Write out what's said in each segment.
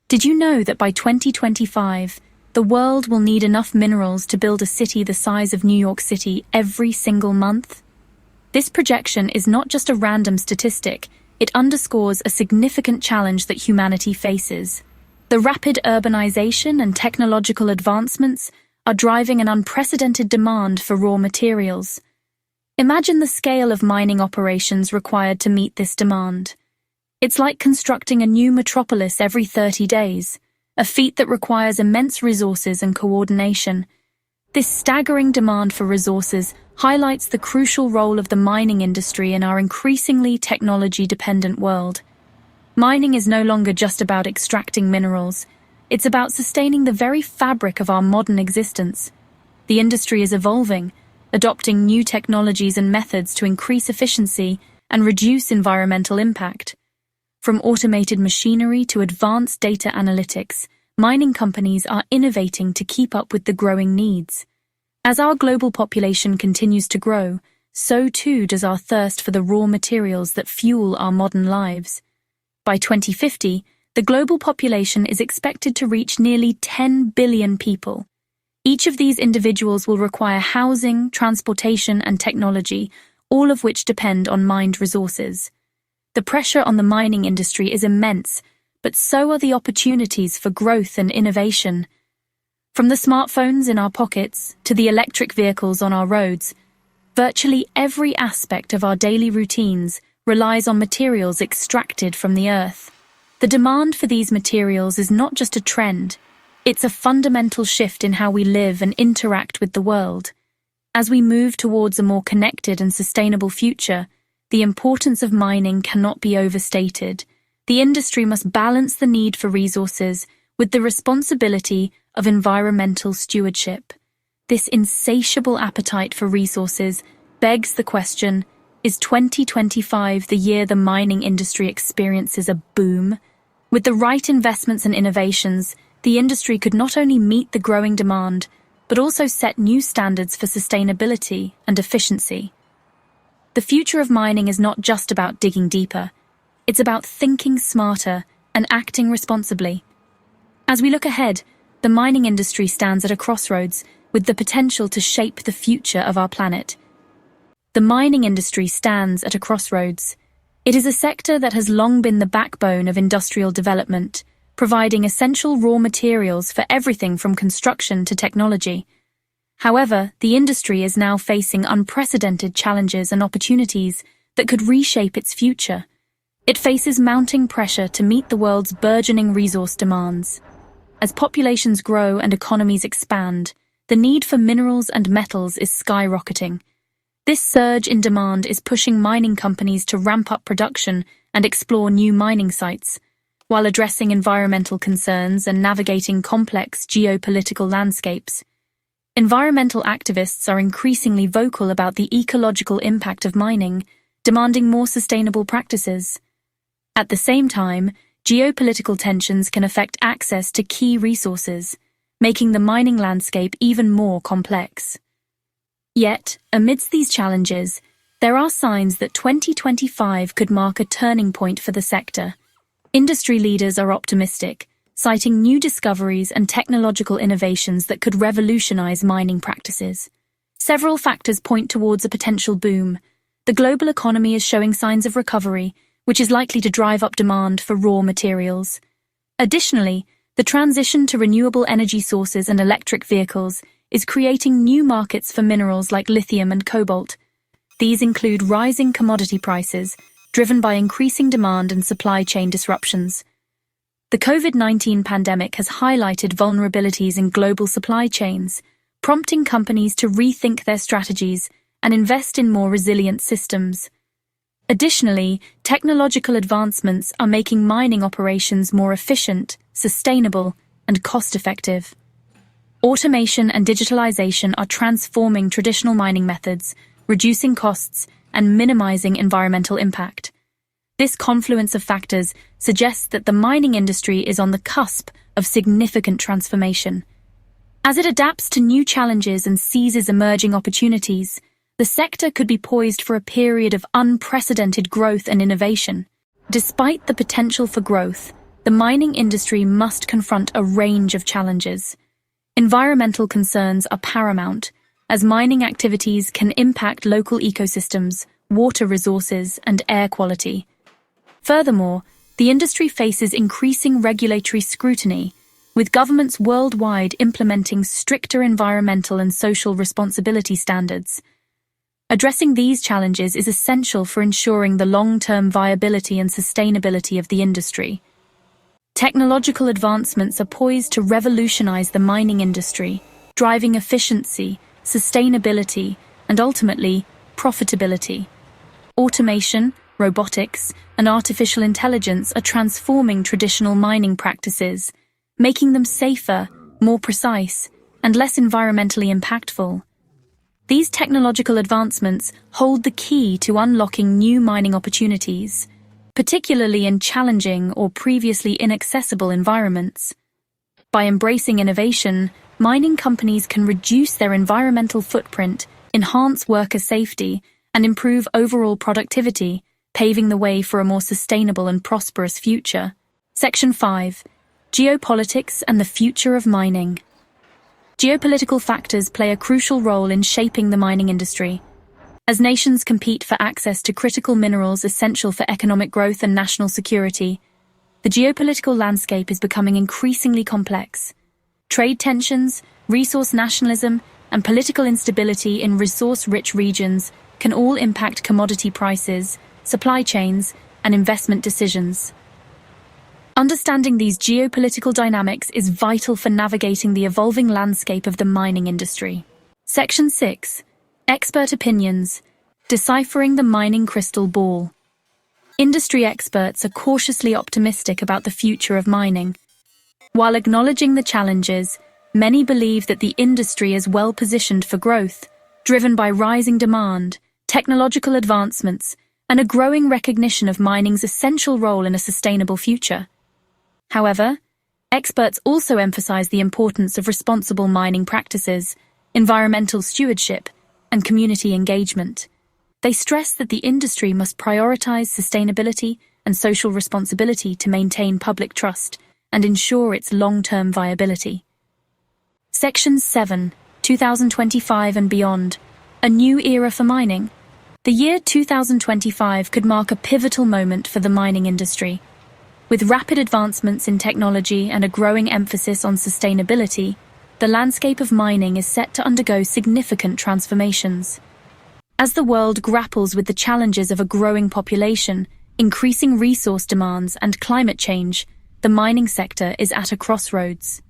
Did you know that by 2025, the world will need enough minerals to build a city the size of New York City every single month? This projection is not just a random statistic, it underscores a significant challenge that humanity faces. The rapid urbanization and technological advancements are driving an unprecedented demand for raw materials. Imagine the scale of mining operations required to meet this demand. It's like constructing a new metropolis every 30 days, a feat that requires immense resources and coordination. This staggering demand for resources highlights the crucial role of the mining industry in our increasingly technology-dependent world. Mining is no longer just about extracting minerals. It's about sustaining the very fabric of our modern existence. The industry is evolving, adopting new technologies and methods to increase efficiency and reduce environmental impact. From automated machinery to advanced data analytics, mining companies are innovating to keep up with the growing needs. As our global population continues to grow, so too does our thirst for the raw materials that fuel our modern lives. By 2050, the global population is expected to reach nearly 10 billion people. Each of these individuals will require housing, transportation, and technology, all of which depend on mined resources. The pressure on the mining industry is immense, but so are the opportunities for growth and innovation. From the smartphones in our pockets to the electric vehicles on our roads, virtually every aspect of our daily routines relies on materials extracted from the earth. The demand for these materials is not just a trend, it's a fundamental shift in how we live and interact with the world. As we move towards a more connected and sustainable future, the importance of mining cannot be overstated. The industry must balance the need for resources with the responsibility of environmental stewardship. This insatiable appetite for resources begs the question, is 2025 the year the mining industry experiences a boom? With the right investments and innovations, the industry could not only meet the growing demand, but also set new standards for sustainability and efficiency. The future of mining is not just about digging deeper. It's about thinking smarter and acting responsibly. As we look ahead, the mining industry stands at a crossroads with the potential to shape the future of our planet. The mining industry stands at a crossroads. It is a sector that has long been the backbone of industrial development, providing essential raw materials for everything from construction to technology. However, the industry is now facing unprecedented challenges and opportunities that could reshape its future. It faces mounting pressure to meet the world's burgeoning resource demands. As populations grow and economies expand, the need for minerals and metals is skyrocketing. This surge in demand is pushing mining companies to ramp up production and explore new mining sites, while addressing environmental concerns and navigating complex geopolitical landscapes. Environmental activists are increasingly vocal about the ecological impact of mining, demanding more sustainable practices. At the same time, geopolitical tensions can affect access to key resources, making the mining landscape even more complex. Yet, amidst these challenges, there are signs that 2025 could mark a turning point for the sector. Industry leaders are optimistic, citing new discoveries and technological innovations that could revolutionize mining practices. Several factors point towards a potential boom. The global economy is showing signs of recovery, which is likely to drive up demand for raw materials. Additionally, the transition to renewable energy sources and electric vehicles is creating new markets for minerals like lithium and cobalt. These include rising commodity prices, driven by increasing demand and supply chain disruptions. The COVID-19 pandemic has highlighted vulnerabilities in global supply chains, prompting companies to rethink their strategies and invest in more resilient systems. Additionally, technological advancements are making mining operations more efficient, sustainable, and cost-effective. Automation and digitalization are transforming traditional mining methods, reducing costs, and minimizing environmental impact. This confluence of factors suggests that the mining industry is on the cusp of significant transformation. As it adapts to new challenges and seizes emerging opportunities, the sector could be poised for a period of unprecedented growth and innovation. Despite the potential for growth, the mining industry must confront a range of challenges. Environmental concerns are paramount, as mining activities can impact local ecosystems, water resources, and air quality. Furthermore, the industry faces increasing regulatory scrutiny, with governments worldwide implementing stricter environmental and social responsibility standards. Addressing these challenges is essential for ensuring the long-term viability and sustainability of the industry. Technological advancements are poised to revolutionize the mining industry, driving efficiency, sustainability, and ultimately, profitability. Automation, robotics, and artificial intelligence are transforming traditional mining practices, making them safer, more precise, and less environmentally impactful. These technological advancements hold the key to unlocking new mining opportunities, particularly in challenging or previously inaccessible environments. By embracing innovation, mining companies can reduce their environmental footprint, enhance worker safety, and improve overall productivity, paving the way for a more sustainable and prosperous future. Section 5. Geopolitics and the future of mining. Geopolitical factors play a crucial role in shaping the mining industry. As nations compete for access to critical minerals essential for economic growth and national security, the geopolitical landscape is becoming increasingly complex. Trade tensions, resource nationalism, and political instability in resource-rich regions can all impact commodity prices, supply chains, and investment decisions. Understanding these geopolitical dynamics is vital for navigating the evolving landscape of the mining industry. Section 6. Expert opinions. Deciphering the mining crystal ball. Industry experts are cautiously optimistic about the future of mining. While acknowledging the challenges, many believe that the industry is well positioned for growth, driven by rising demand, technological advancements, and a growing recognition of mining's essential role in a sustainable future. However, experts also emphasize the importance of responsible mining practices, environmental stewardship, and community engagement. They stress that the industry must prioritize sustainability and social responsibility to maintain public trust and ensure its long-term viability. Section 7, 2025 and beyond. A new era for mining. The year 2025 could mark a pivotal moment for the mining industry. With rapid advancements in technology and a growing emphasis on sustainability, the landscape of mining is set to undergo significant transformations. As the world grapples with the challenges of a growing population, increasing resource demands, and climate change, the mining sector is at a crossroads.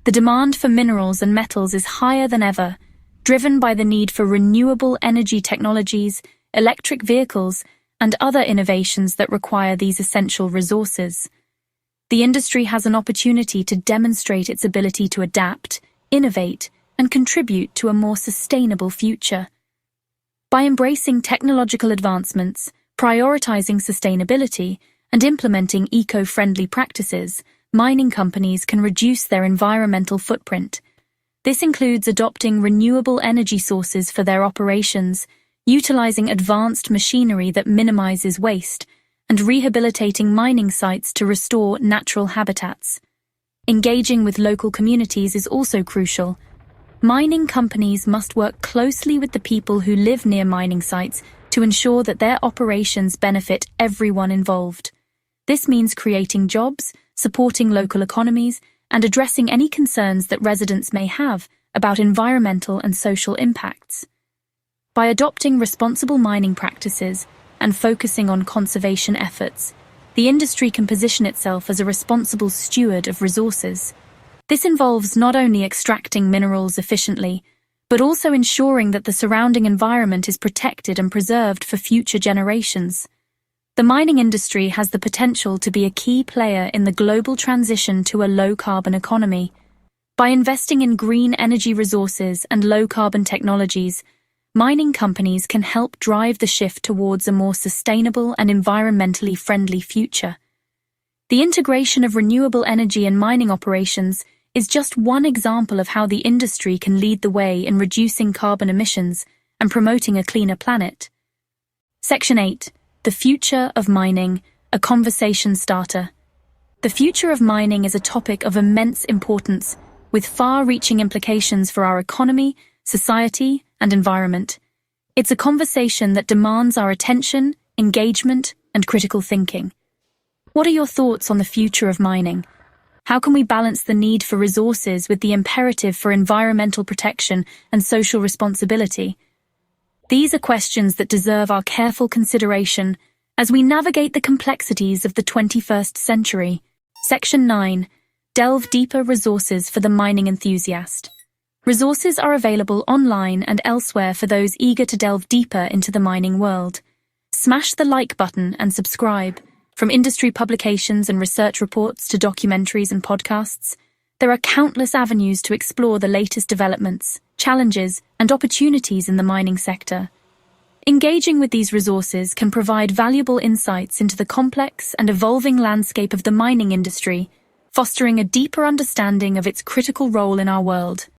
The demand for minerals and metals is higher than ever, driven by the need for renewable energy technologies, electric vehicles, and other innovations that require these essential resources. The industry has an opportunity to demonstrate its ability to adapt, innovate, and contribute to a more sustainable future. By embracing technological advancements, prioritizing sustainability, and implementing eco-friendly practices, mining companies can reduce their environmental footprint. This includes adopting renewable energy sources for their operations, utilizing advanced machinery that minimizes waste, and rehabilitating mining sites to restore natural habitats. Engaging with local communities is also crucial. Mining companies must work closely with the people who live near mining sites to ensure that their operations benefit everyone involved. This means creating jobs, supporting local economies, and addressing any concerns that residents may have about environmental and social impacts. By adopting responsible mining practices and focusing on conservation efforts, the industry can position itself as a responsible steward of resources. This involves not only extracting minerals efficiently, but also ensuring that the surrounding environment is protected and preserved for future generations. The mining industry has the potential to be a key player in the global transition to a low-carbon economy. By investing in green energy resources and low-carbon technologies, mining companies can help drive the shift towards a more sustainable and environmentally friendly future. The integration of renewable energy in mining operations is just one example of how the industry can lead the way in reducing carbon emissions and promoting a cleaner planet. Section 8. The future of mining, a conversation starter. The future of mining is a topic of immense importance, with far-reaching implications for our economy, society, and environment. It's a conversation that demands our attention, engagement, and critical thinking. What are your thoughts on the future of mining? How can we balance the need for resources with the imperative for environmental protection and social responsibility? These are questions that deserve our careful consideration as we navigate the complexities of the 21st century. Section 9. Delve deeper resources for the mining enthusiast. Resources are available online and elsewhere for those eager to delve deeper into the mining world. Smash the like button and subscribe. From industry publications and research reports to documentaries and podcasts, there are countless avenues to explore the latest developments, challenges, and opportunities in the mining sector. Engaging with these resources can provide valuable insights into the complex and evolving landscape of the mining industry, fostering a deeper understanding of its critical role in our world.